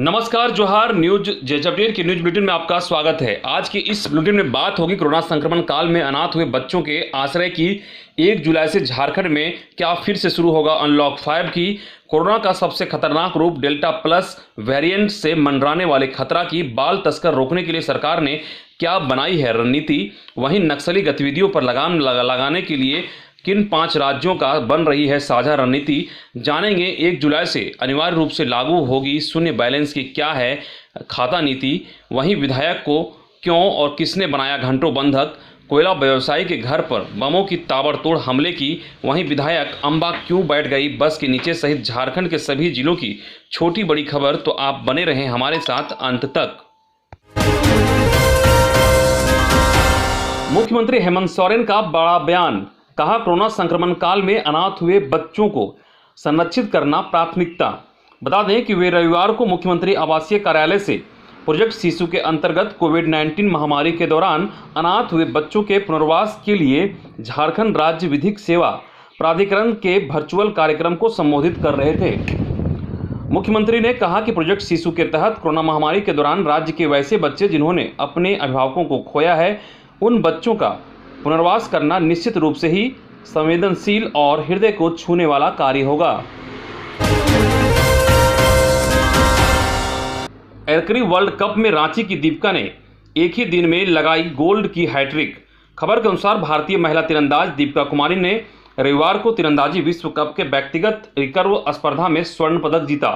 नमस्कार, जोहार। News जेज update के न्यूज बुलेटिन में आपका स्वागत है। आज की इस बुलेटिन में बात होगी कोरोना संक्रमण काल में अनाथ हुए बच्चों के आश्रय की। 1 जुलाई से झारखंड में क्या फिर से शुरू होगा अनलॉक 5 की। कोरोना का सबसे खतरनाक रूप डेल्टा प्लस वेरिएंट से मंडराने वाले खतरा की। बाल तस्कर रोकने के लिए सरकार ने क्या बनाई है रणनीति। वहीं नक्सली गतिविधियों पर लगाम लगाने के लिए किन 5 राज्यों का बन रही है साझा रणनीति, जानेंगे। 1 जुलाई से अनिवार्य रूप से लागू होगी शून्य बैलेंस की क्या है खाता नीति। वहीं विधायक को क्यों और किसने बनाया घंटों बंधक। कोयला व्यवसायी के घर पर बमों की ताबड़तोड़ हमले की। वहीं विधायक अंबा क्यों बैठ गई बस के नीचे सहित झारखंड के सभी जिलों की छोटी बड़ी खबर। तो आप बने रहें हमारे साथ अंत तक। मुख्यमंत्री हेमंत सोरेन का बड़ा बयान। कहा, कोरोना संक्रमण काल में अनाथ हुए बच्चों को संरक्षित करना प्राथमिकता। बता दें कि वे रविवार को मुख्यमंत्री आवासीय कार्यालय से प्रोजेक्ट शिशु के अंतर्गत कोविड-19 महामारी के दौरान अनाथ हुए बच्चों के पुनर्वास के लिए झारखंड राज्य विधिक सेवा प्राधिकरण के वर्चुअल कार्यक्रम को संबोधित कर रहे थे। मुख्यमंत्री ने कहा कि प्रोजेक्ट शिशु के तहत कोरोना महामारी के दौरान राज्य के वैसे बच्चे जिन्होंने अपने अभिभावकों को खोया है, उन बच्चों का पुनर्वास करना निश्चित रूप से ही संवेदनशील और हृदय को छूने वाला कार्य होगा। आर्चरी वर्ल्ड कप में रांची की दीपिका ने एक ही दिन में लगाई गोल्ड की हैट्रिक। खबर के अनुसार भारतीय महिला तीरंदाज दीपिका कुमारी ने रविवार को तीरंदाजी विश्व कप के व्यक्तिगत रिकर्व स्पर्धा में स्वर्ण पदक जीता।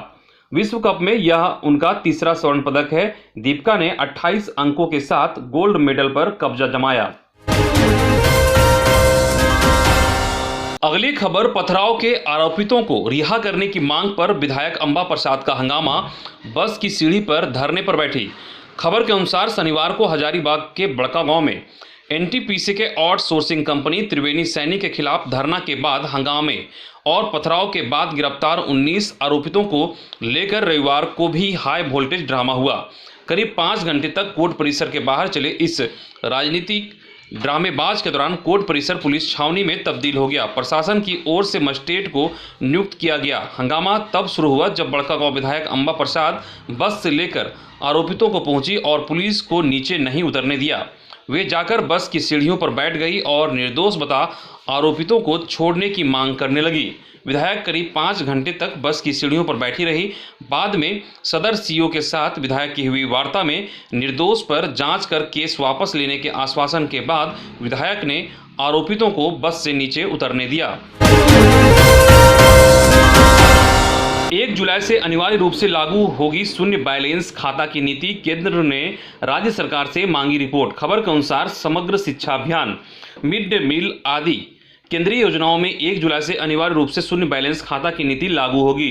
विश्व कप में यह उनका तीसरा स्वर्ण पदक है। दीपिका ने 28 अंकों के साथ गोल्ड मेडल पर कब्जा जमाया। अगली खबर, पथराव के आरोपितों को रिहा करने की मांग पर विधायक अंबा प्रसाद का हंगामा। बस की सीढ़ी पर धरने पर बैठी। खबर के अनुसार शनिवार को हजारीबाग के बड़का गांव में एनटीपीसी के आउटसोर्सिंग कंपनी त्रिवेणी सैनी के खिलाफ धरना के बाद हंगामे और पथराव के बाद गिरफ्तार 19 आरोपितों को लेकर रविवार को भी हाई वोल्टेज ड्रामा हुआ। करीब 5 घंटे तक कोर्ट परिसर के बाहर चले इस राजनीतिक ड्रामेबाज के दौरान कोर्ट परिसर पुलिस छावनी में तब्दील हो गया। प्रशासन की ओर से मजिस्ट्रेट को नियुक्त किया गया। हंगामा तब शुरू हुआ जब बड़कागांव विधायक अंबा प्रसाद बस से लेकर आरोपितों को पहुंची और पुलिस को नीचे नहीं उतरने दिया। वे जाकर बस की सीढ़ियों पर बैठ गई और निर्दोष बता आरोपितों को छोड़ने की मांग करने लगी। विधायक करीब 5 घंटे तक बस की सीढ़ियों पर बैठी रही। बाद में सदर सीओ के साथ विधायक की हुई वार्ता में निर्दोष पर जांच कर केस वापस लेने के आश्वासन के बाद विधायक ने आरोपितों को बस से नीचे उतरने दिया। 1 जुलाई से अनिवार्य रूप से लागू होगी शून्य बैलेंस खाता की नीति। केंद्र ने राज्य सरकार से मांगी रिपोर्ट। खबर के अनुसार समग्र शिक्षा अभियान, मिड डे मील आदि केंद्रीय योजनाओं में 1 जुलाई से अनिवार्य रूप से शून्य बैलेंस खाता की नीति लागू होगी।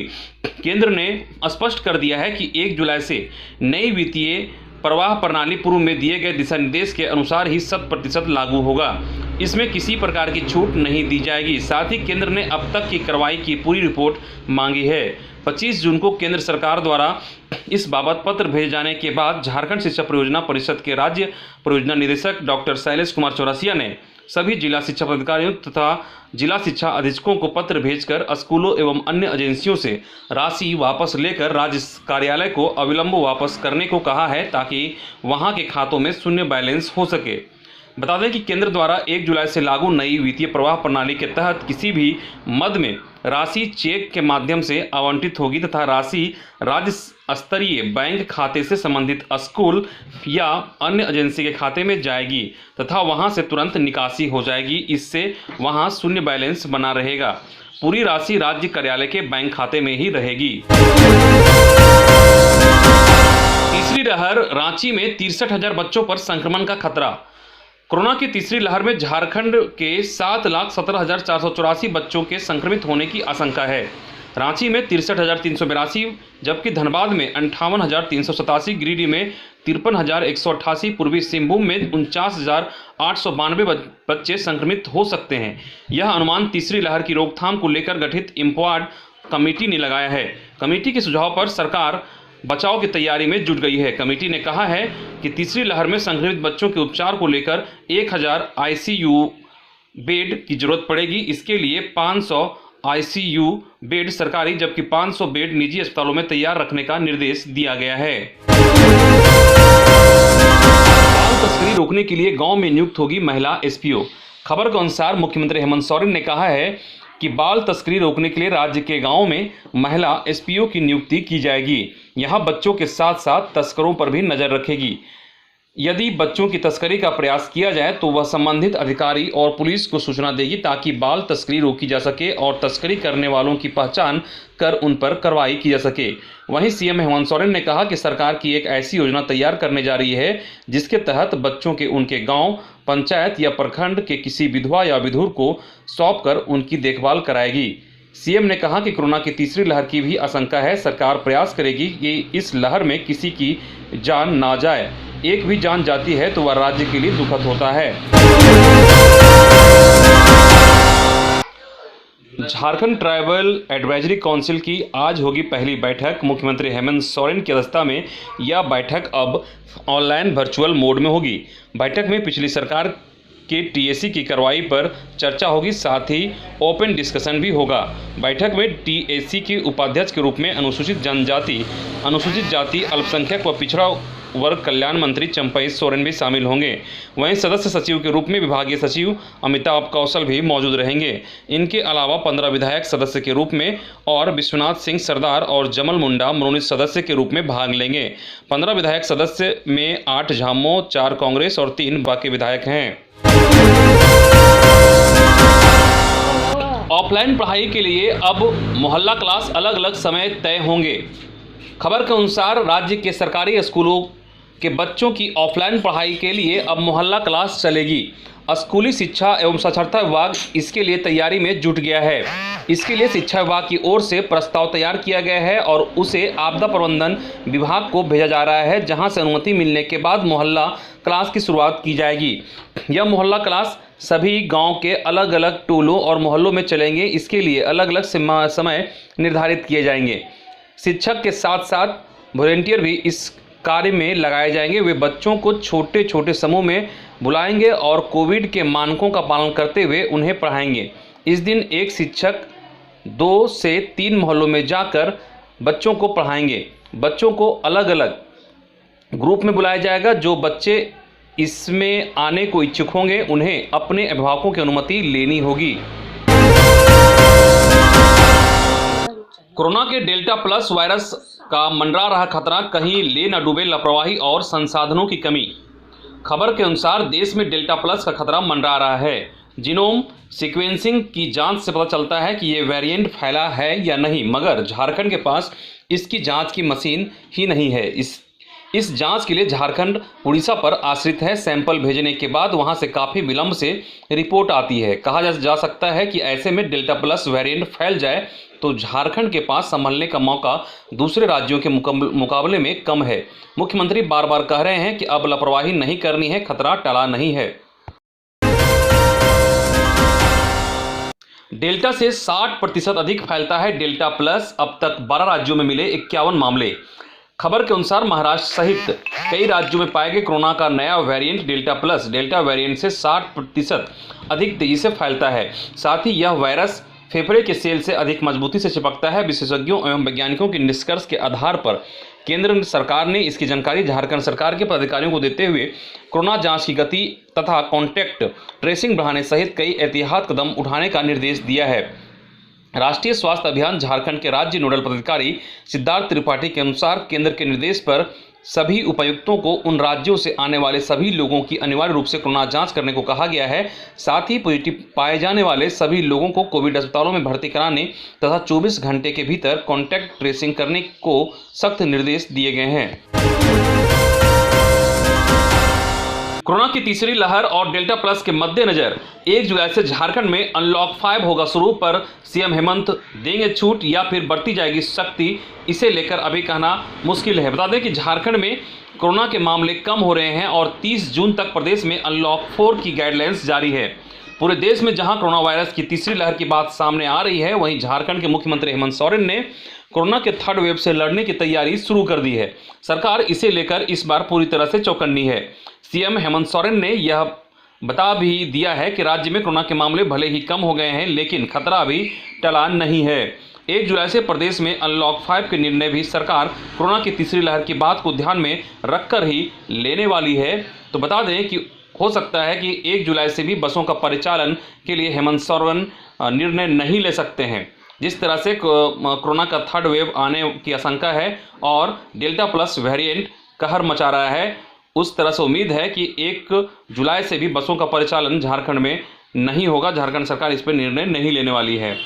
केंद्र ने स्पष्ट कर दिया है कि 1 जुलाई से नई वित्तीय प्रवाह प्रणाली पूर्व में दिए गए दिशा निर्देश के अनुसार ही 100% लागू होगा। इसमें किसी प्रकार की छूट नहीं दी जाएगी। साथ ही केंद्र ने अब तक की कार्रवाई की पूरी रिपोर्ट मांगी है। 25 जून को केंद्र सरकार द्वारा इस बाबत पत्र भेजे जाने के बाद झारखंड शिक्षा परियोजना परिषद के राज्य परियोजना निदेशक डॉक्टर शैलेश कुमार चौरसिया ने सभी जिला शिक्षा पदाधिकारियों तथा जिला शिक्षा अधीक्षकों को पत्र भेजकर स्कूलों एवं अन्य एजेंसियों से राशि वापस लेकर राज्य कार्यालय को अविलंब वापस करने को कहा है, ताकि वहां के खातों में शून्य बैलेंस हो सके। बता दें कि केंद्र द्वारा 1 जुलाई से लागू नई वित्तीय प्रवाह प्रणाली के तहत किसी भी मद में राशि चेक के माध्यम से आवंटित होगी तथा राशि राज्य स्तरीय बैंक खाते से संबंधित स्कूल या अन्य एजेंसी के खाते में जाएगी तथा वहां से तुरंत निकासी हो जाएगी। इससे वहां शून्य बैलेंस बना रहेगा। पूरी राशि राज्य कार्यालय के बैंक खाते में ही रहेगी। तीसरी लहर, रांची में 63,000 बच्चों पर संक्रमण का खतरा। कोरोना की तीसरी लहर में झारखंड के 7,17,484 बच्चों के संक्रमित होने की आशंका है। रांची में 63,382, जबकि धनबाद में 58,387, गिरिडीह में 53,188, पूर्वी सिंहभूम में 49,892 बच्चे संक्रमित हो सकते हैं। यह अनुमान तीसरी लहर की रोकथाम को लेकर गठित इम्पॉड कमेटी ने लगाया है। कमेटी के सुझाव पर सरकार बचाव की तैयारी में जुट गई है। कमेटी ने कहा है कि तीसरी लहर में संक्रमित बच्चों के उपचार को लेकर 1000 आईसीयू बेड की जरूरत पड़ेगी। इसके लिए 500 आईसीयू बेड सरकारी जबकि 500 बेड निजी अस्पतालों में तैयार रखने का निर्देश दिया गया है। बाल तस्करी रोकने के लिए गांव में नियुक्त होगी महिला एसपीओ। खबर के अनुसार मुख्यमंत्री हेमंत सोरेन ने कहा है कि बाल तस्करी रोकने के लिए राज्य के गांवों में महिला एसपीओ की नियुक्ति की जाएगी। यहां बच्चों के साथ साथ तस्करों पर भी नजर रखेगी। यदि बच्चों की तस्करी का प्रयास किया जाए तो वह संबंधित अधिकारी और पुलिस को सूचना देगी ताकि बाल तस्करी रोकी जा सके और तस्करी करने वालों की पहचान कर उन पर कार्रवाई की जा सके। वहीं सीएम हेमंत सोरेन ने कहा कि सरकार की एक ऐसी योजना तैयार करने जा रही है जिसके तहत बच्चों के उनके गांव, पंचायत या प्रखंड के किसी विधवा या विधुर को सौंपकर उनकी देखभाल कराएगी। सीएम ने कहा कि कोरोना की तीसरी लहर की भी आशंका है। सरकार प्रयास करेगी कि इस लहर में किसी की जान ना जाए। एक भी जान जाती है तो वह राज्य के लिए दुखद होता है। झारखंड ट्राइबल एडवाइजरी काउंसिल की आज होगी पहली बैठक। मुख्यमंत्री हेमंत सोरेन की अध्यक्षता में यह बैठक अब ऑनलाइन वर्चुअल मोड में होगी। बैठक में पिछली सरकार के टीएसी की कार्रवाई पर चर्चा होगी, साथ ही ओपन डिस्कशन भी होगा। बैठक में टीएसी के उपाध्यक्ष के रूप में अनुसूचित जनजाति, अनुसूचित जाति, अल्पसंख्यक व पिछड़ा वर्ग कल्याण मंत्री चंपई सोरेन भी शामिल होंगे। वहीं सदस्य सचिव के रूप में विभागीय सचिव अमिताभ कौशल भी मौजूद रहेंगे। इनके अलावा 15 विधायक सदस्य के रूप में और विश्वनाथ सिंह सरदार और जमल मुंडा मनोनीत सदस्य के रूप में भाग लेंगे। 15 विधायक सदस्य में 8 झामो, 4 कांग्रेस और 3 बाकी विधायक हैं। ऑफलाइन पढ़ाई के लिए अब मोहल्ला क्लास अलग अलग समय तय होंगे। खबर के अनुसार राज्य के सरकारी स्कूलों के बच्चों की ऑफलाइन पढ़ाई के लिए अब मोहल्ला क्लास चलेगी। स्कूली शिक्षा एवं साक्षरता विभाग इसके लिए तैयारी में जुट गया है। इसके लिए शिक्षा विभाग की ओर से प्रस्ताव तैयार किया गया है और उसे आपदा प्रबंधन विभाग को भेजा जा रहा है, जहां से अनुमति मिलने के बाद मोहल्ला क्लास की शुरुआत की जाएगी। यह मोहल्ला क्लास सभी गांव के अलग अलग टोलों और मोहल्लों में चलेंगे। इसके लिए अलग अलग समय निर्धारित किए जाएंगे। शिक्षक के साथ साथ वॉलंटियर भी इस कार्य में लगाए जाएंगे। वे बच्चों को छोटे छोटे समूह में बुलाएंगे और कोविड के मानकों का पालन करते हुए उन्हें पढ़ाएंगे। इस दिन एक शिक्षक 2 से 3 मोहल्लों में जाकर बच्चों को पढ़ाएंगे। बच्चों को अलग अलग ग्रुप में बुलाया जाएगा। जो बच्चे इसमें आने को इच्छुक होंगे उन्हें अपने अभिभावकों की अनुमति लेनी होगी। कोरोना के डेल्टा प्लस वायरस का मंडरा रहा खतरा, कहीं ले न डूबे लापरवाही और संसाधनों की कमी। खबर के अनुसार देश में डेल्टा प्लस का खतरा मंडरा रहा है। जीनोम सीक्वेंसिंग की जांच से पता चलता है कि ये वेरिएंट फैला है या नहीं, मगर झारखंड के पास इसकी जांच की मशीन ही नहीं है। इस जांच के लिए झारखंड उड़ीसा पर आश्रित है। सैंपल भेजने के बाद वहां से काफ़ी विलंब से रिपोर्ट आती है। कहा जा सकता है कि ऐसे में डेल्टा प्लस वेरिएंट फैल जाए तो झारखंड के पास संभलने का मौका दूसरे राज्यों के मुकाबले में कम है। मुख्यमंत्री बार बार कह रहे हैं कि अब लापरवाही नहीं करनी है, खतरा टला नहीं है। डेल्टा से 60% अधिक फैलता है डेल्टा प्लस। अब तक 12 राज्यों में मिले 51 मामले। खबर के अनुसार महाराष्ट्र सहित कई राज्यों में पाए गए कोरोना का नया variant delta plus delta variant से 60% अधिक तेजी से फैलता है। साथ ही यह वायरस फेफड़े के सेल से अधिक मजबूती से चिपकता है। विशेषज्ञों एवं वैज्ञानिकों के निष्कर्ष के आधार पर केंद्र सरकार ने इसकी जानकारी झारखंड सरकार के पदाधिकारियों को देते हुए कोरोना जांच की गति तथा कॉन्टैक्ट ट्रेसिंग बढ़ाने सहित कई एहतियाती कदम उठाने का निर्देश दिया है। राष्ट्रीय स्वास्थ्य अभियान झारखंड के राज्य नोडल पदाधिकारी सिद्धार्थ त्रिपाठी के अनुसार केंद्र के निर्देश पर सभी उपायुक्तों को उन राज्यों से आने वाले सभी लोगों की अनिवार्य रूप से कोरोना जांच करने को कहा गया है। साथ ही पॉजिटिव पाए जाने वाले सभी लोगों को कोविड अस्पतालों में भर्ती कराने तथा 24 घंटे के भीतर कॉन्टैक्ट ट्रेसिंग करने को सख्त निर्देश दिए गए हैं। कोरोना की तीसरी लहर और डेल्टा प्लस के मद्देनजर 1 जुलाई से झारखंड में अनलॉक 5 होगा शुरू, पर सीएम हेमंत देंगे छूट या फिर बढ़ती जाएगी सख्ती, इसे लेकर अभी कहना मुश्किल है। बता दें कि झारखंड में कोरोना के मामले कम हो रहे हैं और 30 जून तक प्रदेश में अनलॉक 4 की गाइडलाइंस जारी है। पूरे देश में जहां कोरोना वायरस की तीसरी लहर की बात सामने आ रही है, वहीं झारखंड के मुख्यमंत्री हेमंत सोरेन ने कोरोना के 3rd वेव से लड़ने की तैयारी शुरू कर दी है। सरकार इसे लेकर इस बार पूरी तरह से चौकन्नी है। सीएम हेमंत सोरेन ने यह बता भी दिया है कि राज्य में कोरोना के मामले भले ही कम हो गए हैं, लेकिन खतरा अभी टला नहीं है। 1 जुलाई से प्रदेश में अनलॉक 5 के निर्णय भी सरकार कोरोना की तीसरी लहर की बात को ध्यान में रखकर ही लेने वाली है। तो बता दें कि हो सकता है कि 1 जुलाई से भी बसों का परिचालन के लिए हेमंत सोरेन निर्णय नहीं ले सकते हैं। जिस तरह से कोरोना का थर्ड वेव आने की आशंका है और डेल्टा प्लस वेरिएंट कहर मचा रहा है, उस तरह से उम्मीद है कि 1 जुलाई से भी बसों का परिचालन झारखंड में नहीं होगा। झारखंड सरकार इस पर निर्णय नहीं लेने वाली है।